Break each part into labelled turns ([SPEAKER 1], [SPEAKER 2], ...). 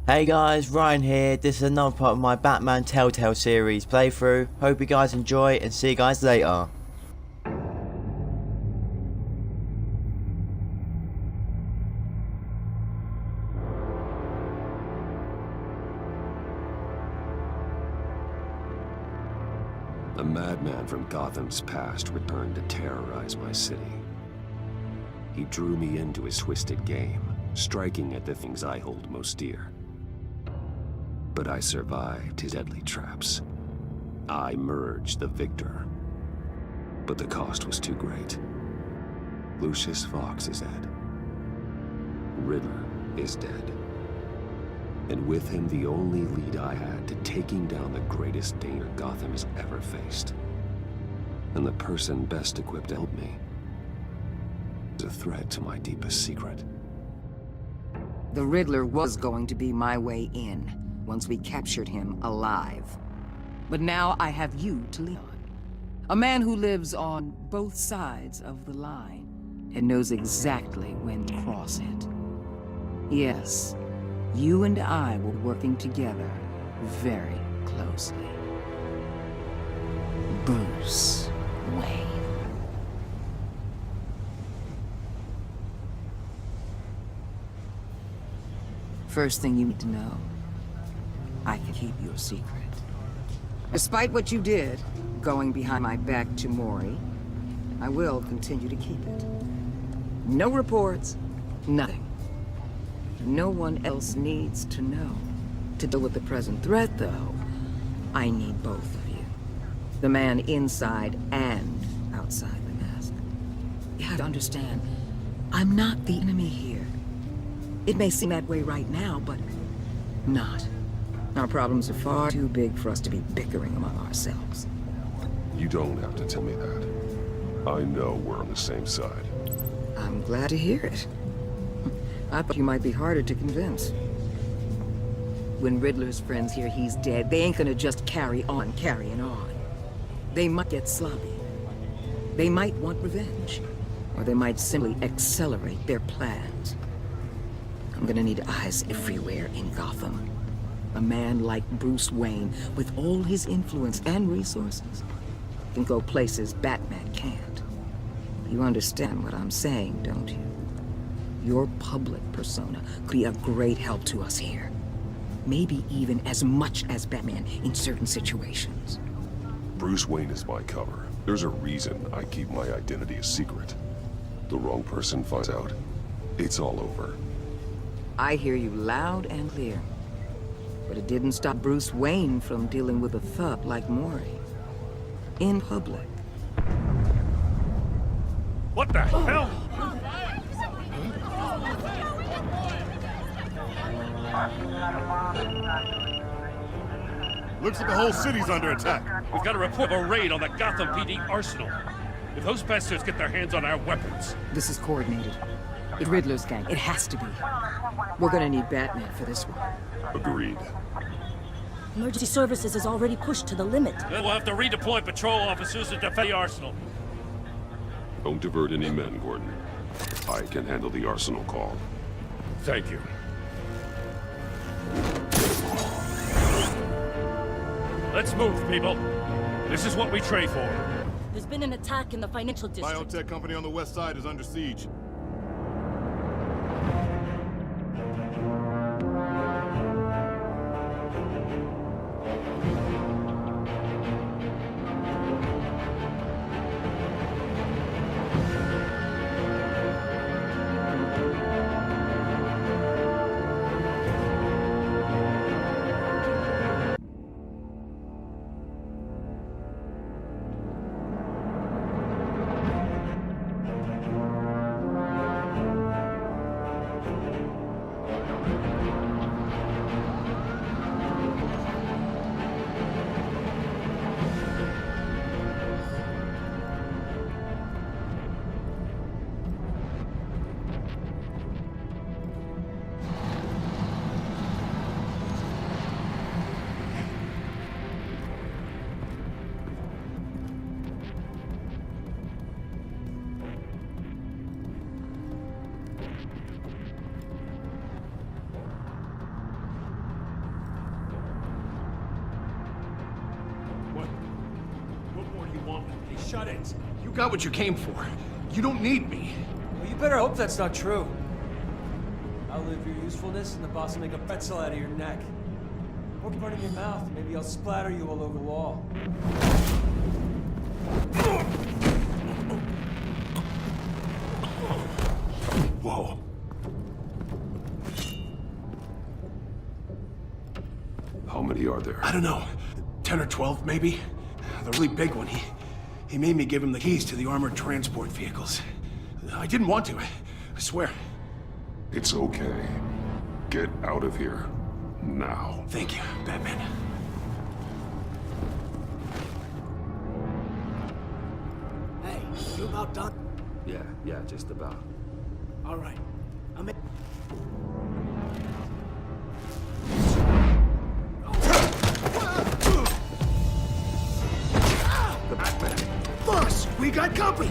[SPEAKER 1] Hey guys, Ryan here. This is another part of my Batman Telltale series playthrough. Hope you guys enjoy and see you guys later.
[SPEAKER 2] A madman from Gotham's past returned to terrorize my city. He drew me into his twisted game, striking at the things I hold most dear. But I survived his deadly traps. I emerged the victor. But the cost was too great. Lucius Fox is dead. Riddler is dead. And with him, the only lead I had to taking down the greatest danger Gotham has ever faced. And the person best equipped to help me is a threat to my deepest secret.
[SPEAKER 3] The Riddler was going to be my way in, once we captured him alive. But now I have you to lean on. A man who lives on both sides of the line, and knows exactly when to cross it. Yes. You and I were working together very closely. Bruce Wayne. First thing you need to know, I can keep your secret. Despite what you did, going behind my back to Mori, I will continue to keep it. No reports, nothing. No one else needs to know. To deal with the present threat, though, I need both of you. The man inside and outside the mask. You have to understand, I'm not the enemy here. It may seem that way right now, but not. Our problems are far too big for us to be bickering among ourselves.
[SPEAKER 4] You don't have to tell me that. I know we're on the same side.
[SPEAKER 3] I'm glad to hear it. I thought you might be harder to convince. When Riddler's friends hear he's dead, they ain't gonna just carry on carrying on. They might get sloppy. They might want revenge. Or they might simply accelerate their plans. I'm gonna need eyes everywhere in Gotham. A man like Bruce Wayne, with all his influence and resources, can go places Batman can't. You understand what I'm saying, don't you? Your public persona could be a great help to us here. Maybe even as much as Batman in certain situations.
[SPEAKER 4] Bruce Wayne is my cover. There's a reason I keep my identity a secret. The wrong person finds out, it's all over.
[SPEAKER 3] I hear you loud and clear. But it didn't stop Bruce Wayne from dealing with a thug like Mori. In public.
[SPEAKER 5] What the hell?
[SPEAKER 6] Looks like the whole city's under attack.
[SPEAKER 5] We've got a report of a raid on the Gotham PD arsenal. If those bastards get their hands on our weapons...
[SPEAKER 3] This is coordinated. It's Riddler's gang. It has to be. We're gonna need Batman for this one.
[SPEAKER 4] Agreed.
[SPEAKER 7] Emergency services is already pushed to the limit.
[SPEAKER 5] Then we'll have to redeploy patrol officers to defend the arsenal.
[SPEAKER 4] Don't divert any men, Gordon. I can handle the arsenal call.
[SPEAKER 5] Thank you. Let's move, people. This is what we trade for.
[SPEAKER 7] There's been an attack in the financial district.
[SPEAKER 6] Biotech company on the west side is under siege.
[SPEAKER 8] shut it.
[SPEAKER 9] You got what you came for. You don't need me.
[SPEAKER 8] Well, you better hope that's not true. I'll live your usefulness, and the boss will make a pretzel out of your neck. Poke part in your mouth, and maybe I'll splatter you all over the wall.
[SPEAKER 9] Whoa.
[SPEAKER 4] How many are there?
[SPEAKER 9] I don't know. 10 or 12, maybe? The really big one, he made me give him the keys to the armored transport vehicles. I didn't want to, I swear.
[SPEAKER 4] It's okay. Get out of here. Now.
[SPEAKER 9] Thank you, Batman.
[SPEAKER 10] Hey, you about done?
[SPEAKER 2] Yeah, just about.
[SPEAKER 10] All right. I'm in.
[SPEAKER 9] The Batman. Boss, we got company!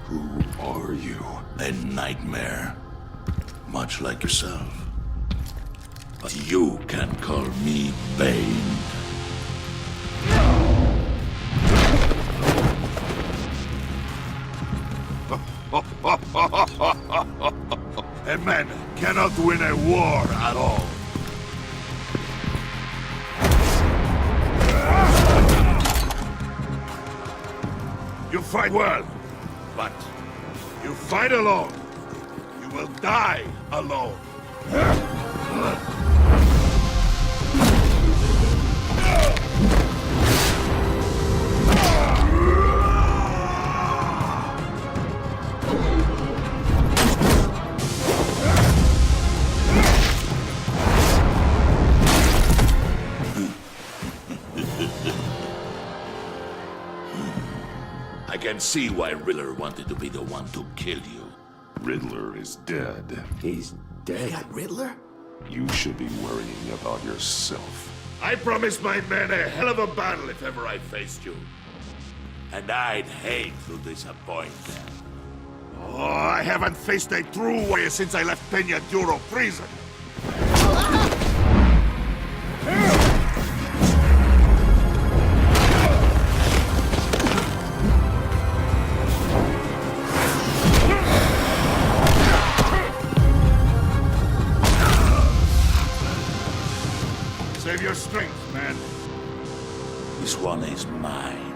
[SPEAKER 4] Who are you?
[SPEAKER 11] A nightmare. Much like yourself. But you can call me Bane. A man cannot win a war at all. You fight well, but you fight alone. You will die alone. I can see why Riddler wanted to be the one to kill you.
[SPEAKER 4] Riddler is dead.
[SPEAKER 2] He's dead.
[SPEAKER 10] Got Riddler?
[SPEAKER 4] You should be worrying about yourself.
[SPEAKER 11] I promised my men a hell of a battle if ever I faced you. And I'd hate to disappoint them. Oh, I haven't faced a true warrior since I left Peña Duro prison. Save your strength, man. This one is mine.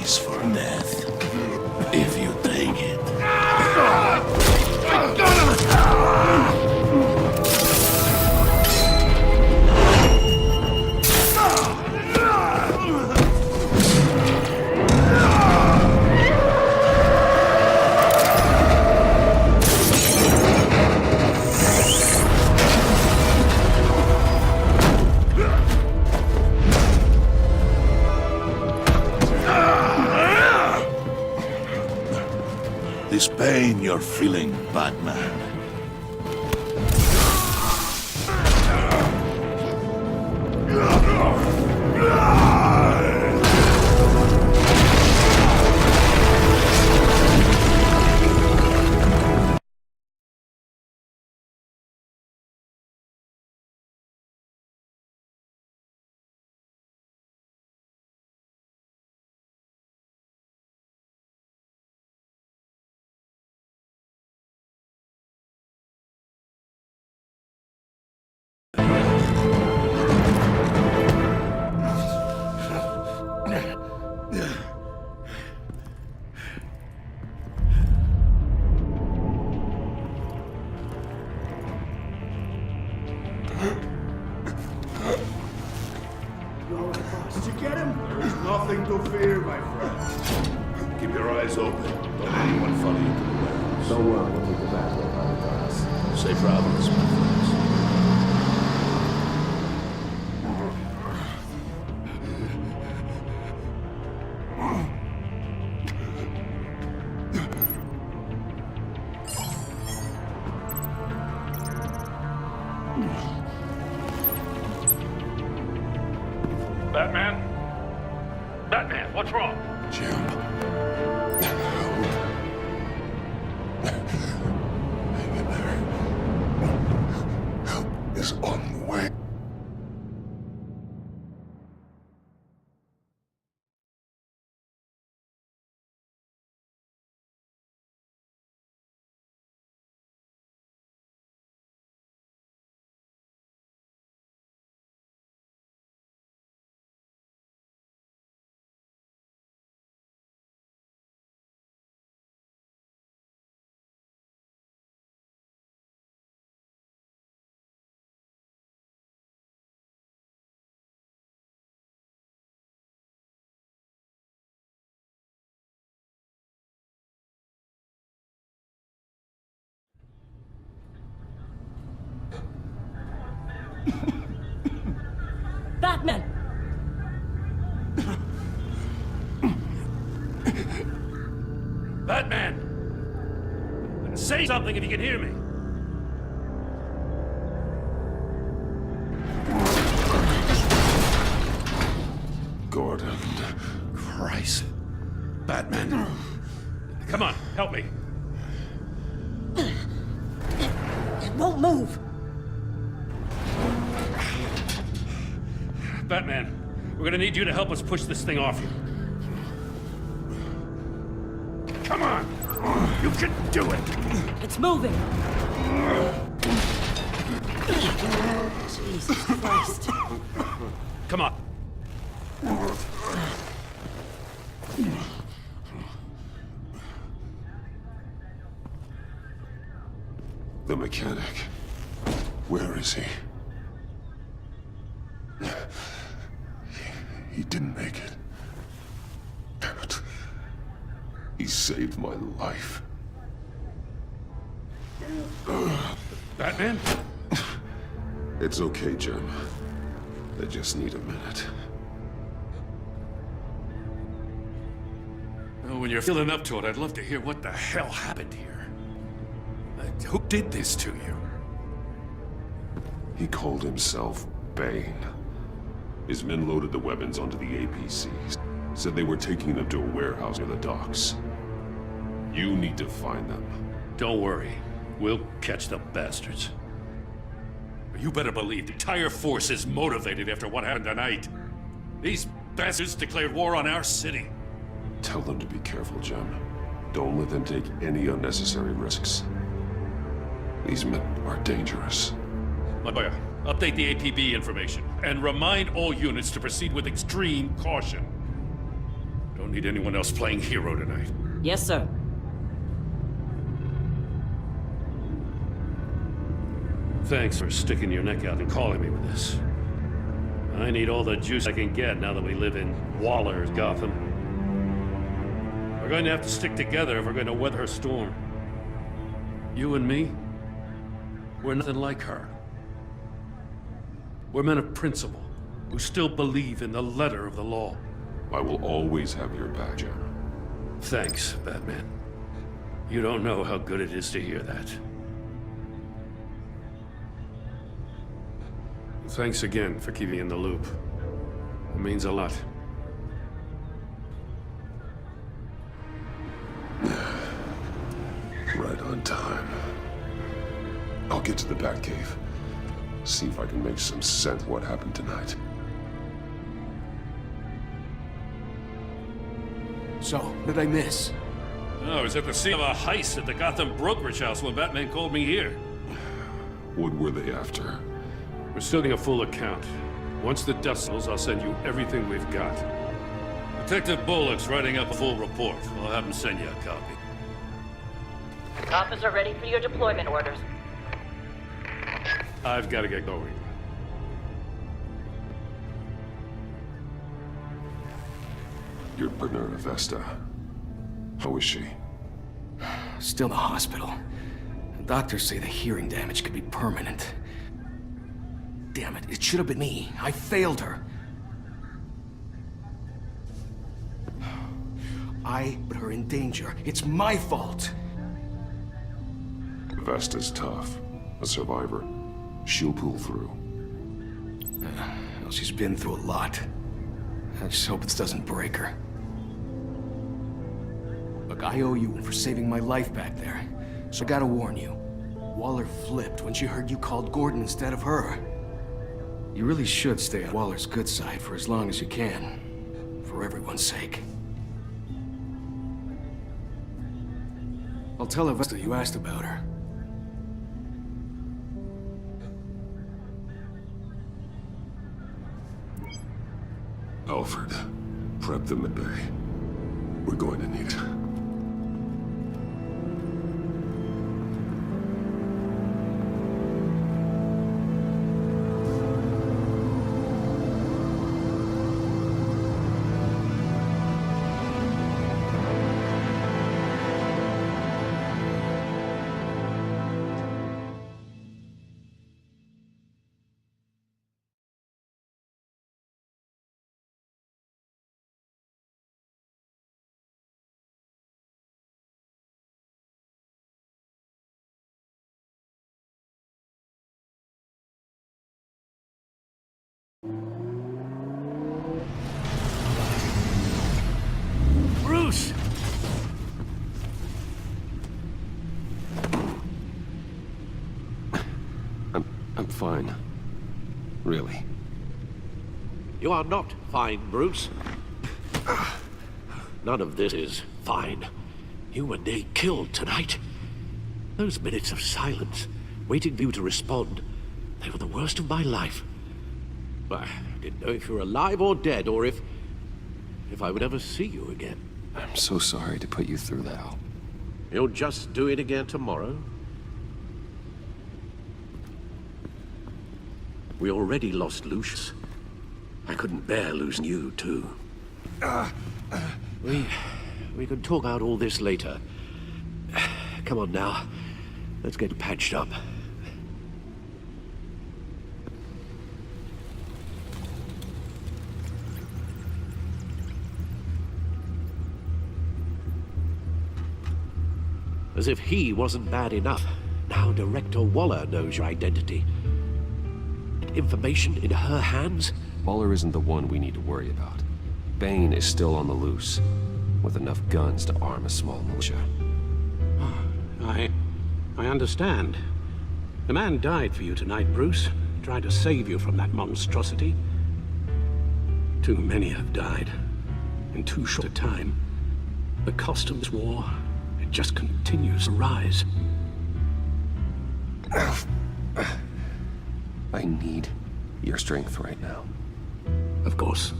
[SPEAKER 11] For death, if you take it. This pain you're feeling, Batman,
[SPEAKER 10] Did you get him?
[SPEAKER 11] There's nothing to fear, my friend. Keep your eyes open. Don't let anyone follow you to the warehouse.
[SPEAKER 2] So we'll take the back way behind us.
[SPEAKER 11] Safe travels, my friends.
[SPEAKER 5] Batman? Batman, what's wrong?
[SPEAKER 4] Jim. Hang in there. Help is on the way.
[SPEAKER 7] Batman!
[SPEAKER 5] Batman! Say something if you can hear me.
[SPEAKER 4] Gordon.
[SPEAKER 5] Christ. Batman. Come on, help me.
[SPEAKER 7] It won't move!
[SPEAKER 5] Batman, we're gonna need you to help us push this thing off you. Come on! You can do it!
[SPEAKER 7] It's moving! Jesus Christ.
[SPEAKER 5] Come on.
[SPEAKER 4] The mechanic. Where is he? He didn't make it. Damn it. He saved my life.
[SPEAKER 5] Batman?
[SPEAKER 4] It's okay, Jim. I just need a minute.
[SPEAKER 5] Well, when you're feeling up to it, I'd love to hear what the hell happened here. Who did this to you?
[SPEAKER 4] He called himself Bane. His men loaded the weapons onto the APCs. Said they were taking them to a warehouse near the docks. You need to find them.
[SPEAKER 5] Don't worry. We'll catch the bastards. But you better believe the entire force is motivated after what happened tonight. These bastards declared war on our city.
[SPEAKER 4] Tell them to be careful, Jim. Don't let them take any unnecessary risks. These men are dangerous.
[SPEAKER 5] Montoya, update the APB information and remind all units to proceed with extreme caution. Don't need anyone else playing hero tonight.
[SPEAKER 7] Yes, sir.
[SPEAKER 5] Thanks for sticking your neck out and calling me with this. I need all the juice I can get now that we live in Waller's Gotham. We're going to have to stick together if we're going to weather a storm. You and me, we're nothing like her. We're men of principle, who still believe in the letter of the law.
[SPEAKER 4] I will always have your back, Jim.
[SPEAKER 5] Thanks, Batman. You don't know how good it is to hear that. Thanks again for keeping me in the loop. It means a lot.
[SPEAKER 4] Right on time. I'll get to the Batcave. See if I can make some sense of what happened tonight.
[SPEAKER 10] So, what did I miss?
[SPEAKER 5] I was at the scene of a heist at the Gotham brokerage house when Batman called me here.
[SPEAKER 4] What were they after?
[SPEAKER 5] We're still getting a full account. Once the dust settles, I'll send you everything we've got. Detective Bullock's writing up a full report. I'll have him send you a copy.
[SPEAKER 12] Officer ready for your deployment orders.
[SPEAKER 5] I've got to get going.
[SPEAKER 4] Your partner, Vesta. How is she?
[SPEAKER 10] Still in the hospital. The doctors say the hearing damage could be permanent. Damn it, it should have been me. I failed her. I put her in danger. It's my fault.
[SPEAKER 4] Vesta's tough. A survivor. She'll pull through.
[SPEAKER 10] Well, she's been through a lot. I just hope this doesn't break her. Look, I owe you for saving my life back there. So I gotta warn you. Waller flipped when she heard you called Gordon instead of her. You really should stay on Waller's good side for as long as you can. For everyone's sake. I'll tell her Vesta you asked about her.
[SPEAKER 4] Alfred, prep the midday. We're going to need it.
[SPEAKER 5] Bruce!
[SPEAKER 2] I'm fine. Really.
[SPEAKER 12] You are not fine, Bruce. None of this is fine. You and Nate killed tonight. Those minutes of silence, waiting for you to respond, they were the worst of my life. I didn't know if you were alive or dead, or if I would ever see you again.
[SPEAKER 2] I'm so sorry to put you through that.
[SPEAKER 12] You'll just do it again tomorrow? We already lost Lucius. I couldn't bear losing you, too. We can talk out all this later. Come on now. Let's get patched up. As if he wasn't bad enough. Now Director Waller knows your identity. Information in her hands?
[SPEAKER 2] Waller isn't the one we need to worry about. Bane is still on the loose, with enough guns to arm a small militia.
[SPEAKER 12] I understand. The man died for you tonight, Bruce. Tried to save you from that monstrosity. Too many have died. In too short a time. The cost of this war, it just continues to rise.
[SPEAKER 2] I need your strength right now.
[SPEAKER 12] Of course.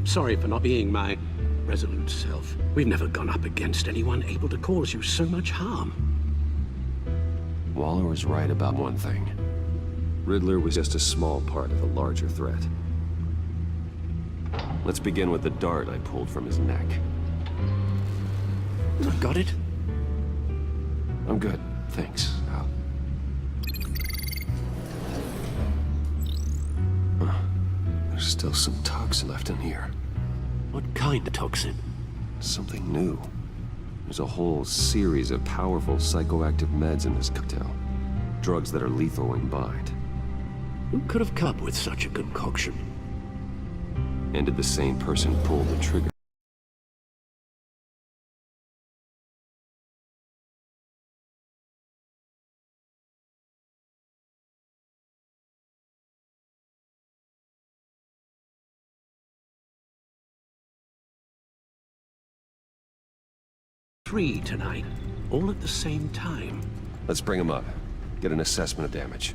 [SPEAKER 12] Sorry for not being my resolute self. We've never gone up against anyone able to cause you so much harm.
[SPEAKER 2] Waller was right about one thing. Riddler was just a small part of a larger threat. Let's begin with the dart I pulled from his neck.
[SPEAKER 12] Got it?
[SPEAKER 2] I'm good, thanks, Al. There's still some toxin left in here.
[SPEAKER 12] What kind of toxin?
[SPEAKER 2] Something new. There's a whole series of powerful psychoactive meds in this cocktail. Drugs that are lethal when combined.
[SPEAKER 12] Who could have come up with such a concoction?
[SPEAKER 2] And did the same person pull the trigger?
[SPEAKER 12] Three tonight, all at the same time.
[SPEAKER 2] Let's bring him up. Get an assessment of damage.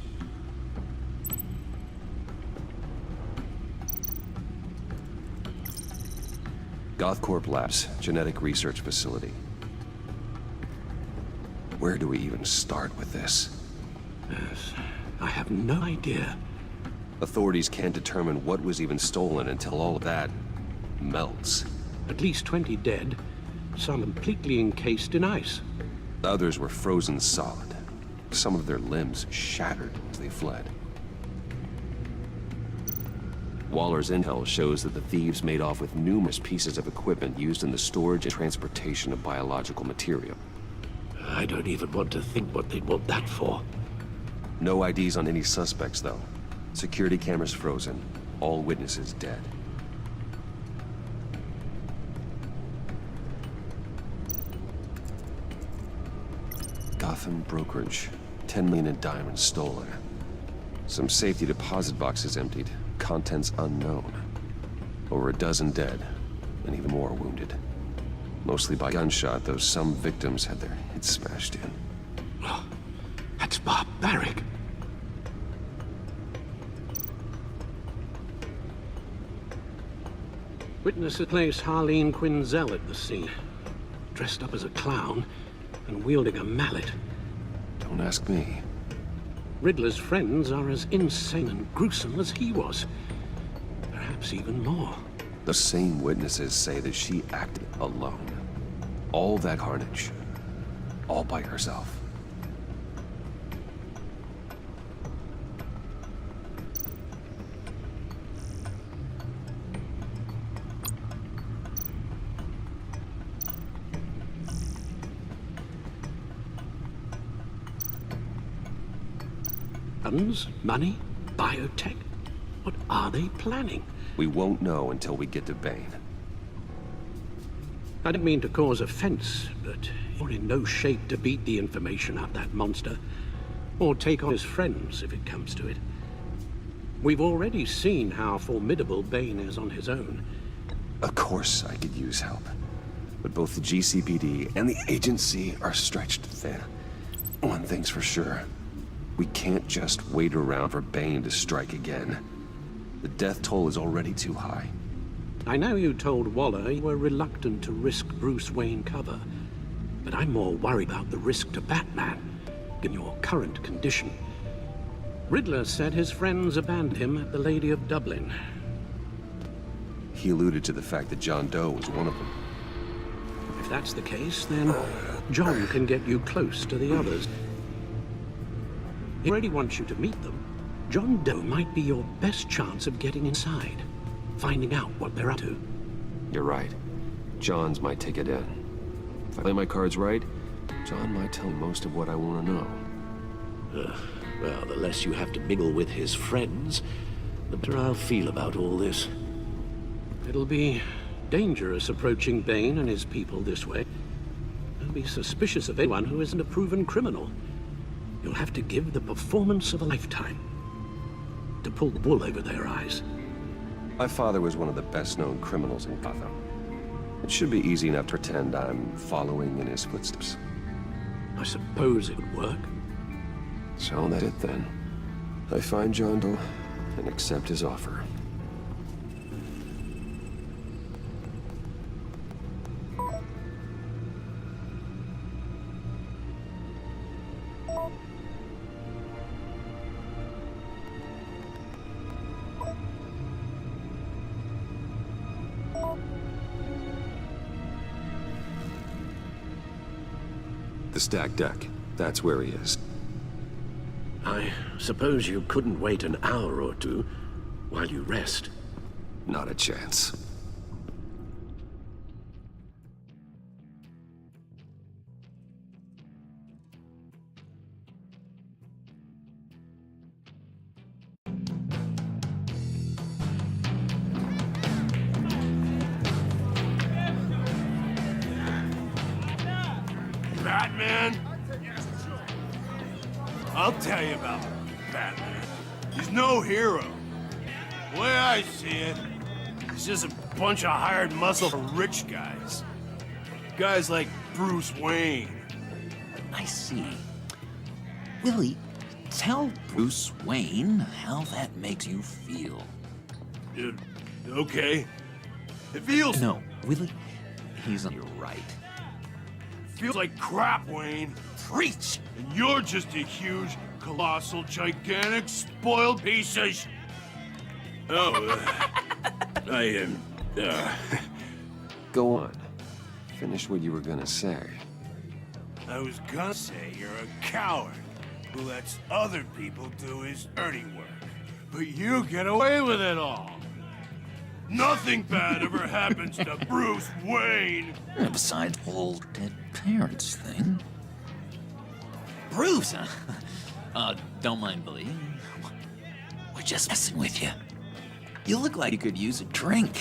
[SPEAKER 2] Gothcorp Labs, genetic research facility. Where do we even start with this?
[SPEAKER 12] Yes, I have no idea.
[SPEAKER 2] Authorities can't determine what was even stolen until all of that melts.
[SPEAKER 12] At least 20 dead, some completely encased in ice.
[SPEAKER 2] Others were frozen solid. Some of their limbs shattered as they fled. Waller's intel shows that the thieves made off with numerous pieces of equipment used in the storage and transportation of biological material.
[SPEAKER 12] I don't even want to think what they'd want that for.
[SPEAKER 2] No IDs on any suspects, though. Security cameras frozen. All witnesses dead. Gotham brokerage. 10 million in diamonds stolen. Some safety deposit boxes emptied. Contents unknown. Over a dozen dead, and even more wounded. Mostly by gunshot, though some victims had their heads smashed in.
[SPEAKER 12] Oh, that's barbaric. Witnesses place Harleen Quinzel at the scene, dressed up as a clown and wielding a mallet.
[SPEAKER 2] Don't ask me.
[SPEAKER 12] Riddler's friends are as insane and gruesome as he was. Perhaps even more.
[SPEAKER 2] The same witnesses say that she acted alone. All that carnage. All by herself.
[SPEAKER 12] Guns, money, biotech. What are they planning?
[SPEAKER 2] We won't know until we get to Bane.
[SPEAKER 12] I don't mean to cause offense, but you're in no shape to beat the information out of that monster, or take on his friends if it comes to it. We've already seen how formidable Bane is on his own.
[SPEAKER 2] Of course I could use help. But both the GCPD and the agency are stretched thin. One thing's for sure. We can't just wait around for Bane to strike again. The death toll is already too high.
[SPEAKER 12] I know you told Waller you were reluctant to risk Bruce Wayne cover, but I'm more worried about the risk to Batman, in your current condition. Riddler said his friends abandoned him at the Lady of Dublin.
[SPEAKER 2] He alluded to the fact that John Doe was one of them.
[SPEAKER 12] If that's the case, then John can get you close to the others. He already wants you to meet them. John Doe might be your best chance of getting inside, finding out what they're up to.
[SPEAKER 2] You're right. John's my ticket in. If I play my cards right, John might tell me most of what I want to know.
[SPEAKER 12] Well, the less you have to mingle with his friends, the better I'll feel about all this. It'll be dangerous approaching Bane and his people this way. They'll be suspicious of anyone who isn't a proven criminal. You'll have to give the performance of a lifetime to pull the wool over their eyes.
[SPEAKER 2] My father was one of the best-known criminals in Gotham. It should be easy enough to pretend I'm following in his footsteps.
[SPEAKER 12] I suppose it would work.
[SPEAKER 2] So that's it then. I find John Doe and accept his offer. The stacked deck. That's where he is.
[SPEAKER 12] I suppose you couldn't wait an hour or two while you rest.
[SPEAKER 2] Not a chance.
[SPEAKER 6] Batman? I'll tell you about Batman. He's no hero. The way I see it, he's just a bunch of hired muscle for rich guys. Guys like Bruce Wayne.
[SPEAKER 13] I see. Willie, tell Bruce Wayne how that makes you feel.
[SPEAKER 6] Okay. It feels...
[SPEAKER 13] No, Willie, he's on your right.
[SPEAKER 6] Feels like crap, Wayne.
[SPEAKER 13] Preach!
[SPEAKER 6] And you're just a huge, colossal, gigantic, spoiled piece of
[SPEAKER 2] Go on. Finish what you were gonna say.
[SPEAKER 6] I was gonna say you're a coward who lets other people do his dirty work. But you get away with it all. Nothing bad ever happens to Bruce Wayne.
[SPEAKER 13] Besides the whole dead parents thing. Bruce, huh? Don't mind, Billy. We're just messing with you. You look like you could use a drink.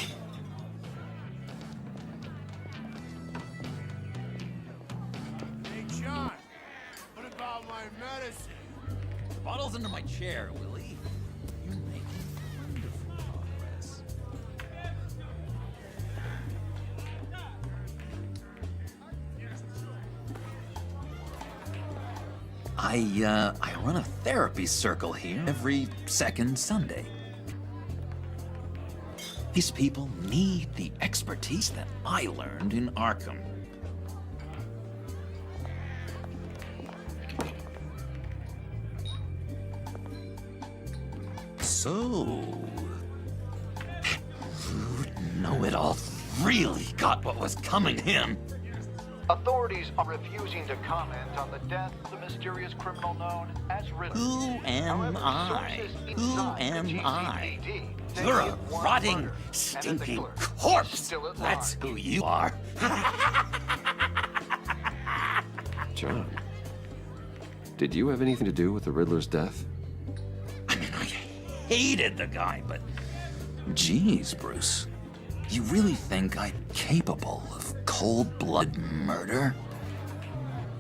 [SPEAKER 6] Hey, John, what about my medicine?
[SPEAKER 13] The bottle's under my chair, Willie. You're making wonderful progress. I run a therapy circle here every second Sunday. These people need the expertise that I learned in Arkham. So, know-it-all really got what was coming to him.
[SPEAKER 14] Authorities are refusing to comment on the death of the mysterious criminal known as Riddler.
[SPEAKER 13] Who am I? Who am I? You're a rotting, stinking corpse. That's who you are.
[SPEAKER 2] John, did you have anything to do with the Riddler's death?
[SPEAKER 13] I mean, I hated the guy, but geez, Bruce, you really think I'm capable of cold-blooded murder?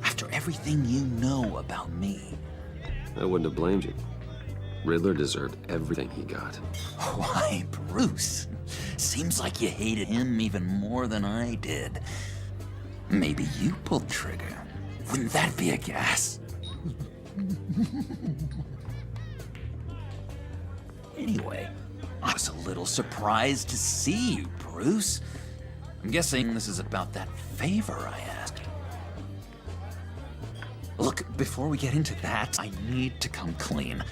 [SPEAKER 13] After everything you know about me.
[SPEAKER 2] I wouldn't have blamed you. Riddler deserved everything he got.
[SPEAKER 13] Why, Bruce? Seems like you hated him even more than I did. Maybe you pulled trigger. Wouldn't that be a gas? Anyway, I was a little surprised to see you, Bruce. I'm guessing this is about that favor I asked. Look, before we get into that, I need to come clean.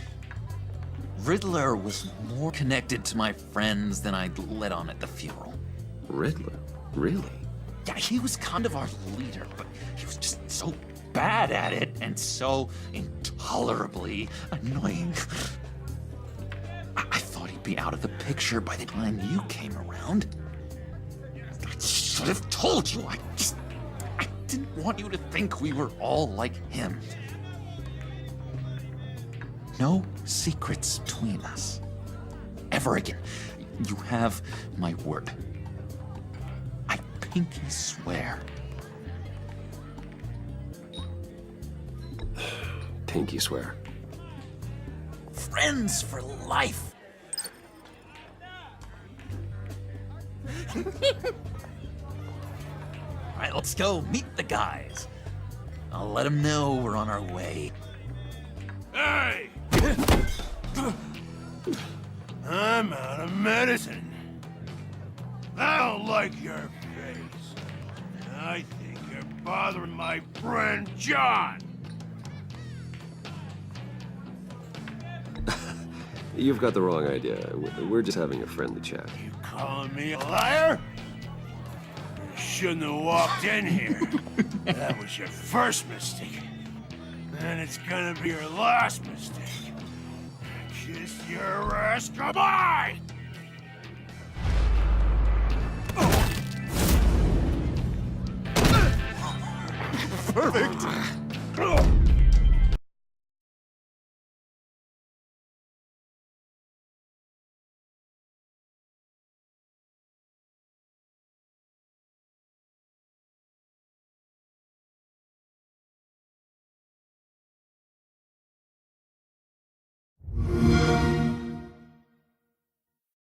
[SPEAKER 13] Riddler was more connected to my friends than I'd let on at the funeral.
[SPEAKER 2] Riddler? Really?
[SPEAKER 13] Yeah, he was kind of our leader, but he was just so bad at it and so intolerably annoying. I thought he'd be out of the picture by the time you came around. I should have told you. I didn't want you to think we were all like him. No secrets between us. Ever again. You have my word. I pinky swear.
[SPEAKER 2] Pinky swear.
[SPEAKER 13] Friends for life. All right, let's go meet the guys. I'll let them know we're on our way.
[SPEAKER 6] Hey! I'm out of medicine. I don't like your face. I think you're bothering my friend John.
[SPEAKER 2] You've got the wrong idea. We're just having a friendly chat.
[SPEAKER 6] You calling me a liar? You shouldn't have walked in here. That was your first mistake. And it's gonna be your last mistake. Kiss your ass goodbye!
[SPEAKER 11] Perfect!